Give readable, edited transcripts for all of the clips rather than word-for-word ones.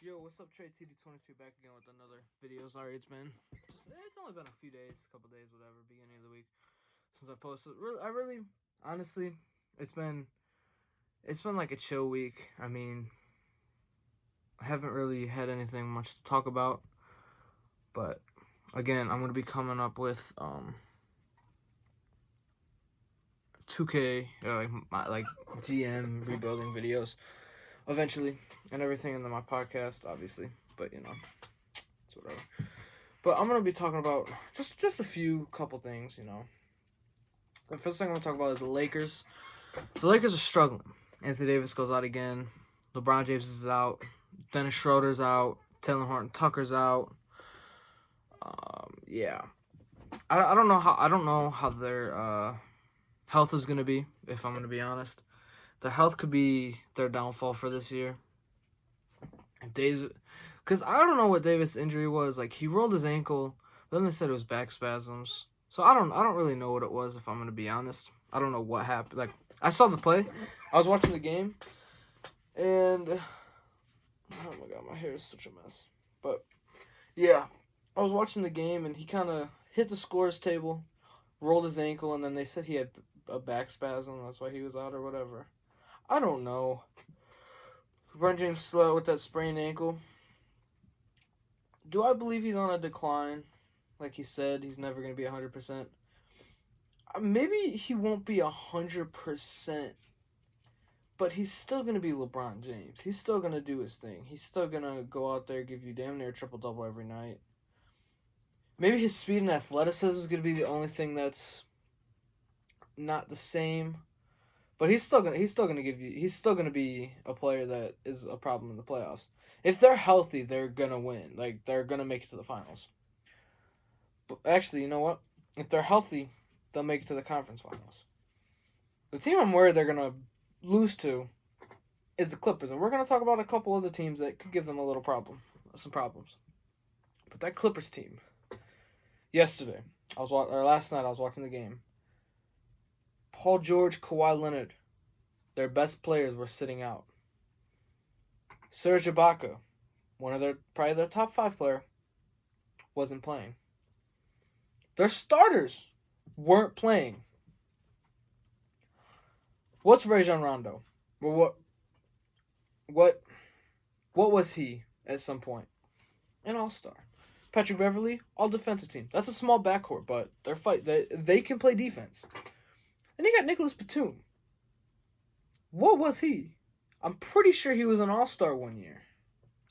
Yo, what's up, Trey TD22 back again with another video. Sorry, it's only been a few days, couple days, whatever, beginning of the week since I posted. Honestly, it's been like a chill week. I mean, I haven't really had anything much to talk about, but again, I'm gonna be coming up with 2K like GM rebuilding videos eventually, and everything, and then my podcast, obviously. But it's whatever. But I'm gonna be talking about just a couple things. The first thing I'm gonna talk about is the Lakers. The Lakers are struggling. Anthony Davis goes out again. LeBron James is out. Dennis Schroeder's out. Taylor Horton Tucker's out. Yeah, I don't know how their health is gonna be. If I'm gonna be honest, their health could be their downfall for this year. Because I don't know what Davis' injury was. Like, he rolled his ankle, but then they said it was back spasms. So I don't really know what it was, if I'm gonna be honest. I don't know what happened. Like, I saw the play. I was watching the game, and oh my god, my hair is such a mess. But yeah, I was watching the game, and he kind of hit the scores table, rolled his ankle, and then they said he had a back spasm. That's why he was out or whatever. I don't know. LeBron James still out with that sprained ankle. Do I believe he's on a decline? Like he said, he's never going to be 100%. Maybe he won't be 100%, but he's still going to be LeBron James. He's still going to do his thing. He's still going to go out there, give you damn near a triple-double every night. Maybe his speed and athleticism is going to be the only thing that's not the same. But he's still gonna be a player that is a problem in the playoffs. If they're healthy, they're gonna win. Like, they're gonna make it to the finals. But actually, you know what? If they're healthy, they'll make it to the conference finals. The team I'm worried they're gonna lose to is the Clippers, and we're gonna talk about a couple other teams that could give them a little some problems. But that Clippers team, last night I was watching the game. Paul George, Kawhi Leonard, their best players were sitting out. Serge Ibaka, probably their top 5 player, wasn't playing. Their starters weren't playing. What's Rajon Rondo? Well, what was he at some point? An all-star. Patrick Beverley, all defensive team. That's a small backcourt, but they can play defense. And you got Nicholas Batum. What was he? I'm pretty sure he was an all-star one year.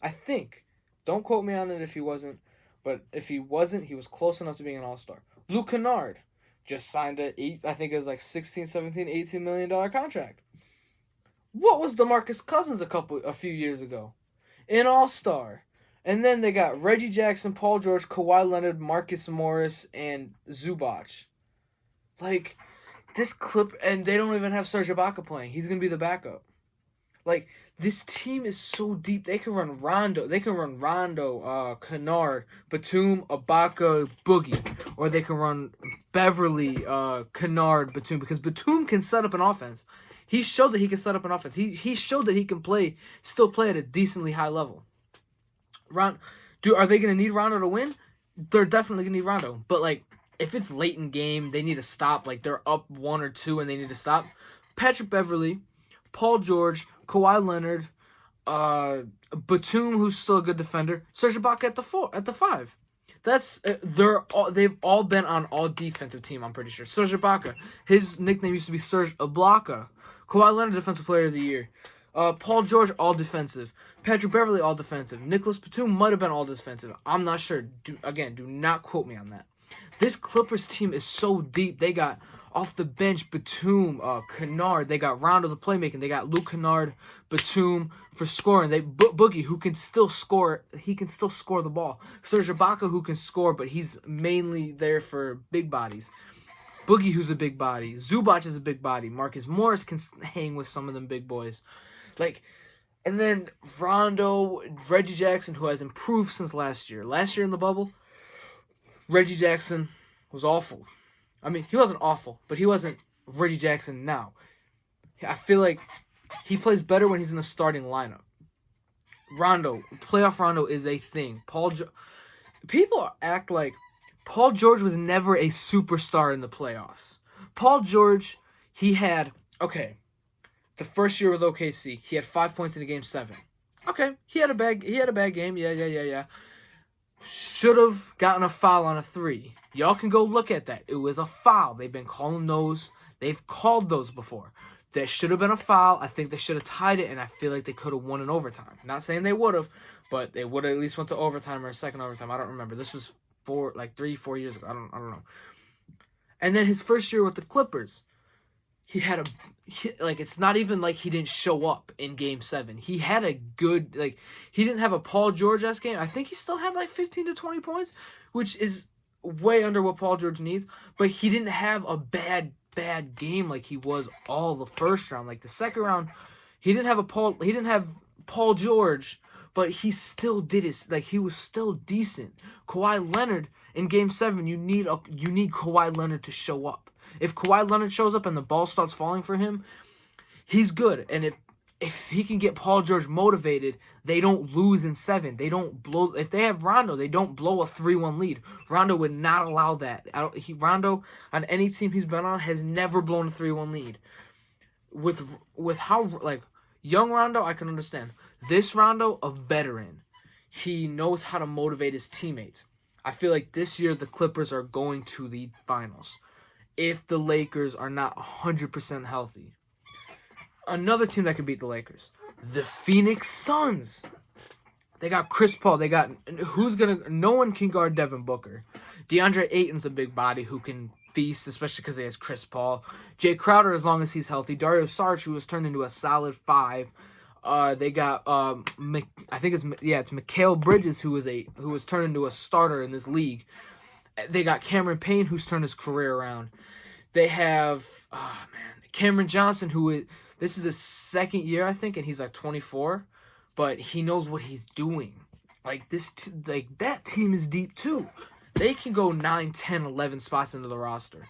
I think. Don't quote me on it if he wasn't. But if he wasn't, he was close enough to being an all-star. Luke Kennard just signed I think it was like $16, $17, $18 million contract. What was DeMarcus Cousins a few years ago? An all-star. And then they got Reggie Jackson, Paul George, Kawhi Leonard, Marcus Morris, and Zubac. Like, and they don't even have Serge Ibaka playing. He's going to be the backup. Like, this team is so deep. They can run Rondo. Kennard, Batum, Ibaka, Boogie. Or they can run Beverly, Kennard, Batum. Because Batum can set up an offense. He showed that he can set up an offense. He showed that he can still play at a decently high level. Are they going to need Rondo to win? They're definitely going to need Rondo. But, like, if it's late in game, they need to stop. Like, they're up 1 or 2 and they need to stop. Patrick Beverley, Paul George, Kawhi Leonard, Batum, who's still a good defender, Serge Ibaka at the 5. They've all been on all defensive team. I'm pretty sure. Serge Ibaka, his nickname used to be Serge Ibaka. Kawhi Leonard, defensive player of the year. Paul George, all defensive. Patrick Beverley, all defensive. Nicholas Batum might have been all defensive. I'm not sure. Do not quote me on that. This Clippers team is so deep. They got off the bench Batum, Kennard. They got Rondo the playmaking. They got Luke Kennard, Batum for scoring. They Boogie, who can still score. He can still score the ball. Serge Ibaka, who can score, but he's mainly there for big bodies. Boogie, who's a big body. Zubac is a big body. Marcus Morris can hang with some of them big boys. And then Rondo, Reggie Jackson, who has improved since last year. Last year in the bubble, Reggie Jackson was awful. I mean, he wasn't awful, but he wasn't Reggie Jackson now. I feel like he plays better when he's in the starting lineup. Rondo, playoff Rondo is a thing. People act like Paul George was never a superstar in the playoffs. Paul George, he had the first year with OKC, he had 5 points in a game 7. Okay, he had a bad game. Yeah. Should have gotten a foul on a 3. Y'all can go look at that. It was a foul. They've been calling those. They've called those before. That should have been a foul. I think they should have tied it, and I feel like they could have won in overtime. Not saying they would have, but they would have at least went to overtime or a second overtime. I don't remember. This was 3-4 years ago. I don't know. And then his first year with the Clippers, it's not even like he didn't show up in game 7. He had a good, he didn't have a Paul George-esque game. I think he still had 15 to 20 points, which is way under what Paul George needs, but he didn't have a bad game like he was all the first round. Like the second round, he didn't have Paul George, but he still did it. He was still decent. Kawhi Leonard in game 7, you need Kawhi Leonard to show up. If Kawhi Leonard shows up and the ball starts falling for him, he's good. And if he can get Paul George motivated, they don't lose in 7. They don't blow. If they have Rondo, they don't blow a 3-1 lead. Rondo would not allow that. Rondo, on any team he's been on, has never blown a 3-1 lead. With how, young Rondo, I can understand. This Rondo, a veteran. He knows how to motivate his teammates. I feel like this year the Clippers are going to the finals if the Lakers are not 100% healthy. Another team that could beat the Lakers, the Phoenix Suns. They got Chris Paul. No one can guard Devin Booker. DeAndre Ayton's a big body who can feast, especially because he has Chris Paul. Jay Crowder, as long as he's healthy. Dario Saric, who was turned into a solid 5. They got I think it's Mikal Bridges, who was turned into a starter in this league. They got Cameron Payne, who's turned his career around. They have Cameron Johnson, this is his second year, I think, and he's 24, but he knows what he's doing. That team is deep too. They can go 9, 10, 11 spots into the roster.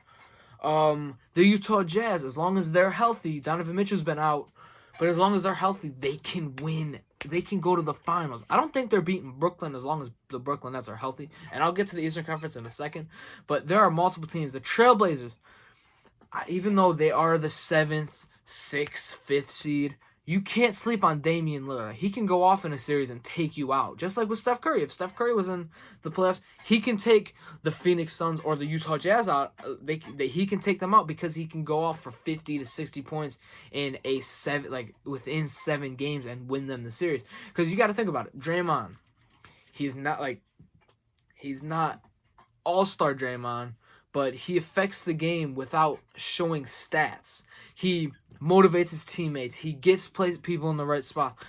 The Utah Jazz, as long as they're healthy, Donovan Mitchell's been out, but as long as they're healthy, they can win. They can go to the finals. I don't think they're beating Brooklyn as long as the Brooklyn Nets are healthy. And I'll get to the Eastern Conference in a second. But there are multiple teams. The Trailblazers, even though they are the 7th, 6th, 5th seed, you can't sleep on Damian Lillard. He can go off in a series and take you out. Just like with Steph Curry. If Steph Curry was in the playoffs, he can take the Phoenix Suns or the Utah Jazz out. He can take them out because he can go off for 50 to 60 points in within 7 games and win them the series. Because you got to think about it. Draymond, he's not all-star Draymond, but he affects the game without showing stats. He motivates his teammates. He gets people in the right spot.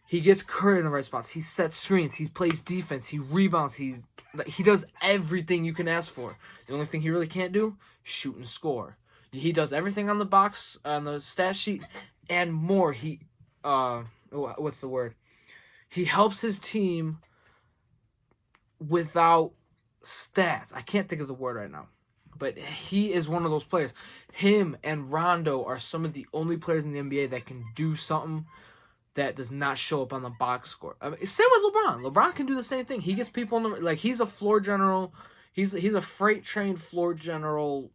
He gets Curry in the right spots. He sets screens. He plays defense. He rebounds. He does everything you can ask for. The only thing he really can't do, shoot and score. He does everything on the box, on the stat sheet, and more. What's the word? He helps his team without stats. I can't think of the word right now. But he is one of those players. Him and Rondo are some of the only players in the NBA that can do something that does not show up on the box score. Same with LeBron. LeBron can do the same thing. He gets people in the he's a floor general. He's a freight train floor general.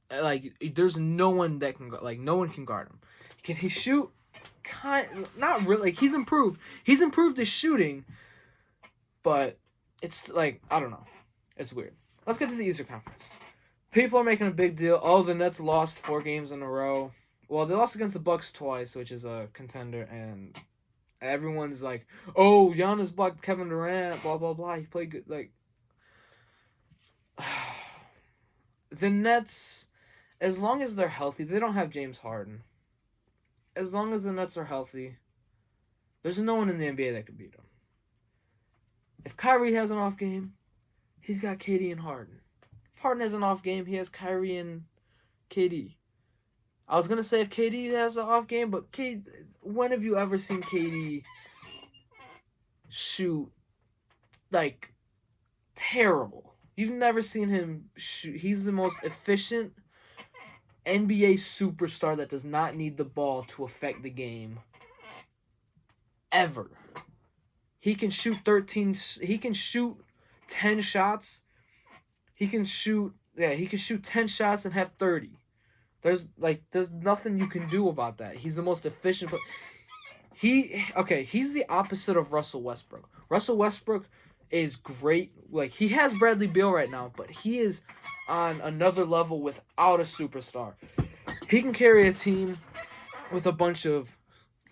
There's no one that can no one can guard him. Can he shoot? Not really. He's improved. He's improved his shooting, but it's I don't know. It's weird. Let's get to the Eastern Conference. People are making a big deal. Oh, the Nets lost 4 games in a row. Well, they lost against the Bucks twice, which is a contender, and everyone's like, "Oh, Giannis blocked Kevin Durant." Blah blah blah. He played good. The Nets, as long as they're healthy, they don't have James Harden. As long as the Nets are healthy, there's no one in the NBA that can beat them. If Kyrie has an off game, he's got KD and Harden. If Harden has an off game, he has Kyrie and KD. I was going to say if KD has an off game, but when have you ever seen KD shoot, terrible? You've never seen him shoot. He's the most efficient NBA superstar that does not need the ball to affect the game. Ever. He can shoot 13. He can shoot 10 shots. He can shoot. Yeah, he can shoot 10 shots and have 30. There's nothing you can do about that. He's the most efficient. But he's the opposite of Russell Westbrook. Russell Westbrook is great. Like, he has Bradley Beal right now, but he is on another level without a superstar. He can carry a team with a bunch of,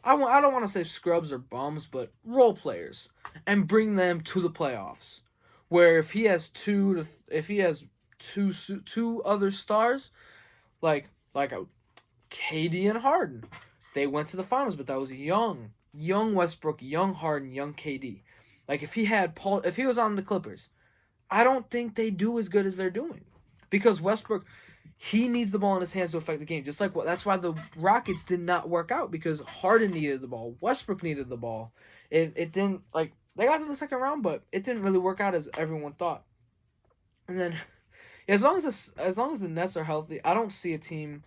I don't want to say scrubs or bums, but role players, and bring them to the playoffs. Where if he has two other stars, like a KD and Harden, they went to the finals, but that was young Westbrook, young Harden, young KD. Like, if he was on the Clippers, I don't think they do as good as they're doing, because Westbrook, he needs the ball in his hands to affect the game. Just like that's why the Rockets did not work out, because Harden needed the ball, Westbrook needed the ball. It didn't, like, they got to the second round, but it didn't really work out as everyone thought. And then, as long as the Nets are healthy, I don't see a team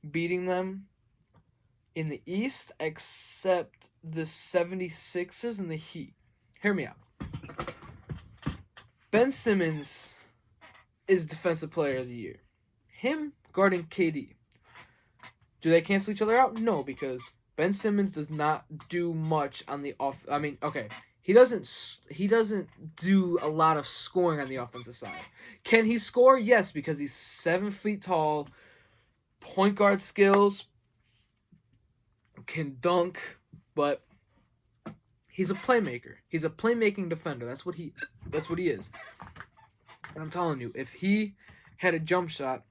beating them in the East except the 76ers and the Heat. Hear me out. Ben Simmons is Defensive Player of the Year. Him guarding KD. Do they cancel each other out? No, because Ben Simmons does not do much on the off. I mean, okay, he doesn't do a lot of scoring on the offensive side. Can he score? Yes, because he's 7 feet tall, point guard skills, can dunk, but he's a playmaker. He's a playmaking defender. That's what he is. And I'm telling you, if he had a jump shot,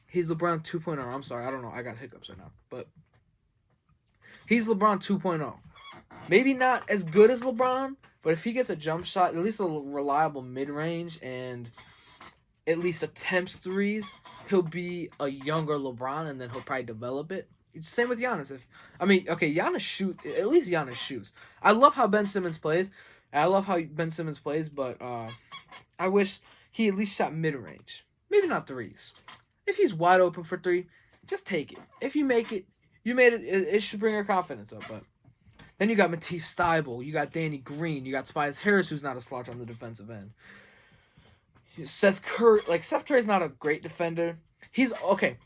he's LeBron 2.0. I'm sorry, I don't know. I got hiccups right now. But he's LeBron 2.0. Maybe not as good as LeBron, but if he gets a jump shot, at least a reliable mid-range, and at least attempts threes, he'll be a younger LeBron, and then he'll probably develop it. Same with Giannis. Giannis shoots. I love how Ben Simmons plays. But I wish he at least shot mid-range. Maybe not threes. If he's wide open for three, just take it. If you make it, you made it. It should bring your confidence up. But then you got Matisse Thybulle, you got Danny Green, you got Tobias Harris, who's not a slouch on the defensive end. Seth Curry's not a great defender. He's okay.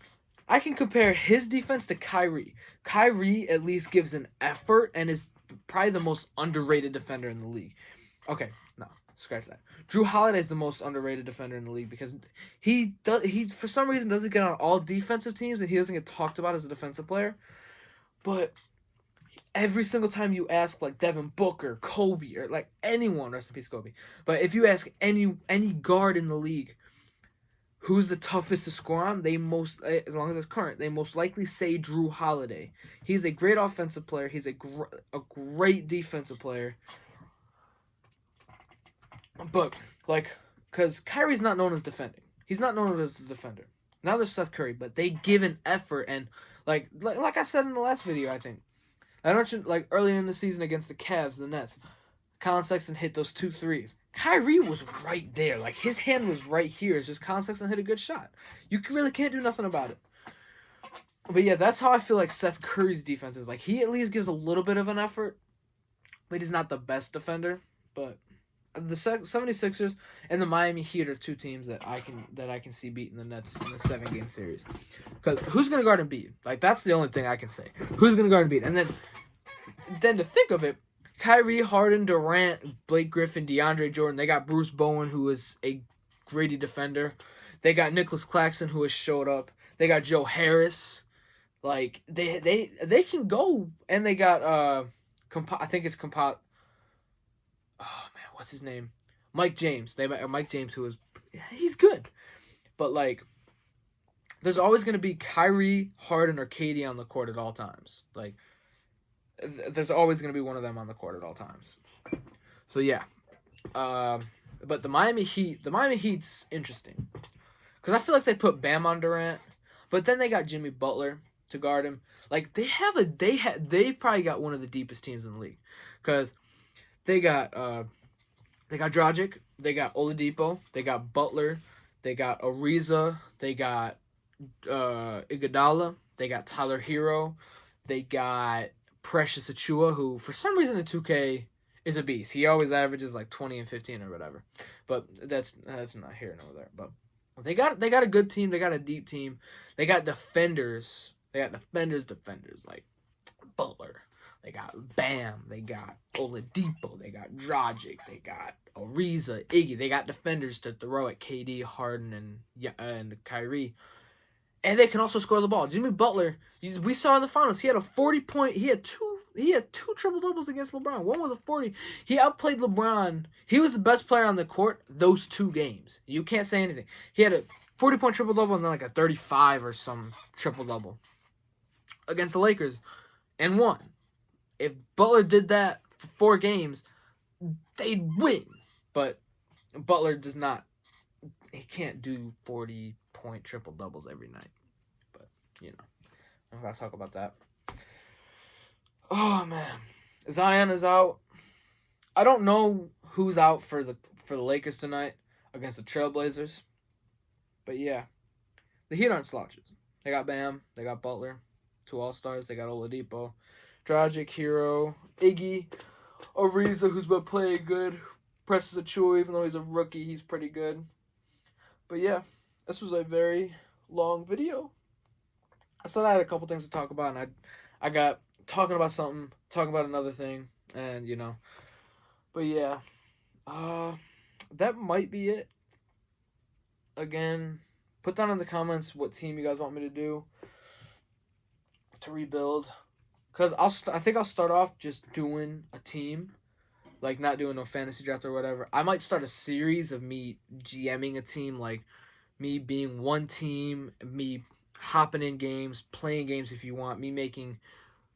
I can compare his defense to Kyrie. Kyrie at least gives an effort and is probably the most underrated defender in the league. Okay, no, scratch that. Jrue Holiday is the most underrated defender in the league because he for some reason doesn't get on all defensive teams and he doesn't get talked about as a defensive player. But every single time you ask like Devin Booker, Kobe, or like anyone, rest in peace Kobe, but if you ask any guard in the league who's the toughest to score on, as long as it's current, they most likely say Jrue Holiday. He's a great offensive player. He's a great defensive player. But, because Kyrie's not known as defending. He's not known as a defender. Now there's Seth Curry, but they give an effort, and like I said in the last video, I think. I mentioned, earlier in the season against the Cavs, the Nets, Colin Sexton hit those 2 threes. Kyrie was right there. His hand was right here. It's just Colin Sexton hit a good shot. You really can't do nothing about it. But yeah, that's how I feel like Seth Curry's defense is. He at least gives a little bit of an effort, but he's not the best defender. But the 76ers and the Miami Heat are 2 teams that I can see beating the Nets in the 7-game series. Because who's going to guard Embiid? That's the only thing I can say. Who's going to guard Embiid? And then to think of it, Kyrie, Harden, Durant, Blake Griffin, DeAndre Jordan. They got Bruce Bowen, who is a gritty defender. They got Nicholas Claxton, who has showed up. They got Joe Harris. They can go. And they got I think it's Oh man, what's his name? Mike James. Mike James, he's good. But there's always going to be Kyrie, Harden, or KD on the court at all times. There's always going to be one of them on the court at all times. So, yeah. But the Miami Heat's interesting. Because I feel like they put Bam on Durant. But then they got Jimmy Butler to guard him. They probably got one of the deepest teams in the league. Because they got Dragic. They got Oladipo. They got Butler. They got Ariza. They got Iguodala. They got Tyler Hero. They got Precious Achua, who for some reason in 2K is a beast. He always averages like 20 and 15 or whatever. But that's not here nor there. But they got a good team. They got a deep team. They got defenders. They got defenders like Butler. They got Bam. They got Oladipo. They got Dragic. They got Ariza, Iggy. They got defenders to throw at KD, Harden, and Kyrie. And they can also score the ball. Jimmy Butler, we saw in the finals, he had a 40-point. He had two triple doubles against LeBron. One was a 40. He outplayed LeBron. He was the best player on the court those 2 games. You can't say anything. He had a 40-point triple double and then like a 35 or some triple double against the Lakers, and won. If Butler did that for 4 games, they'd win. But Butler does not. He can't do 40-point triple doubles every night. But you know, I'm gonna talk about that. Oh man, Zion is out. I don't know who's out for the Lakers tonight against the Trailblazers. But yeah, the Heat aren't slouches. They got Bam. They got Butler. 2 All-Stars. They got Oladipo. Dragic, Hero, Iggy, Ariza, who's been playing good. Precious Achiuwa, even though he's a rookie, he's pretty good. But yeah, this was a very long video. I said I had a couple things to talk about, and I got talking about something, talking about another thing, and you know. But yeah, that might be it. Again, put down in the comments what team you guys want me to do to rebuild. Because I think I'll start off just doing a team. Like, not doing no fantasy draft or whatever. I might start a series of me GMing a team. Like, me being one team. Me hopping in games. Playing games if you want. Me making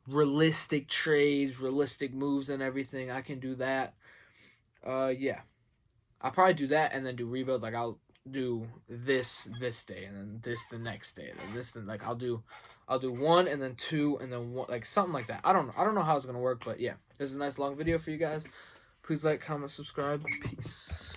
realistic trades. Realistic moves and everything. I can do that. Yeah. I'll probably do that and then do rebuilds. Like, I'll do this day. And then this the next day. And then this. And, like, I'll do 1 and then 2 and then 1, like something like that. I don't know how it's gonna work, but yeah, this is a nice long video for you guys. Please like, comment, subscribe. Peace.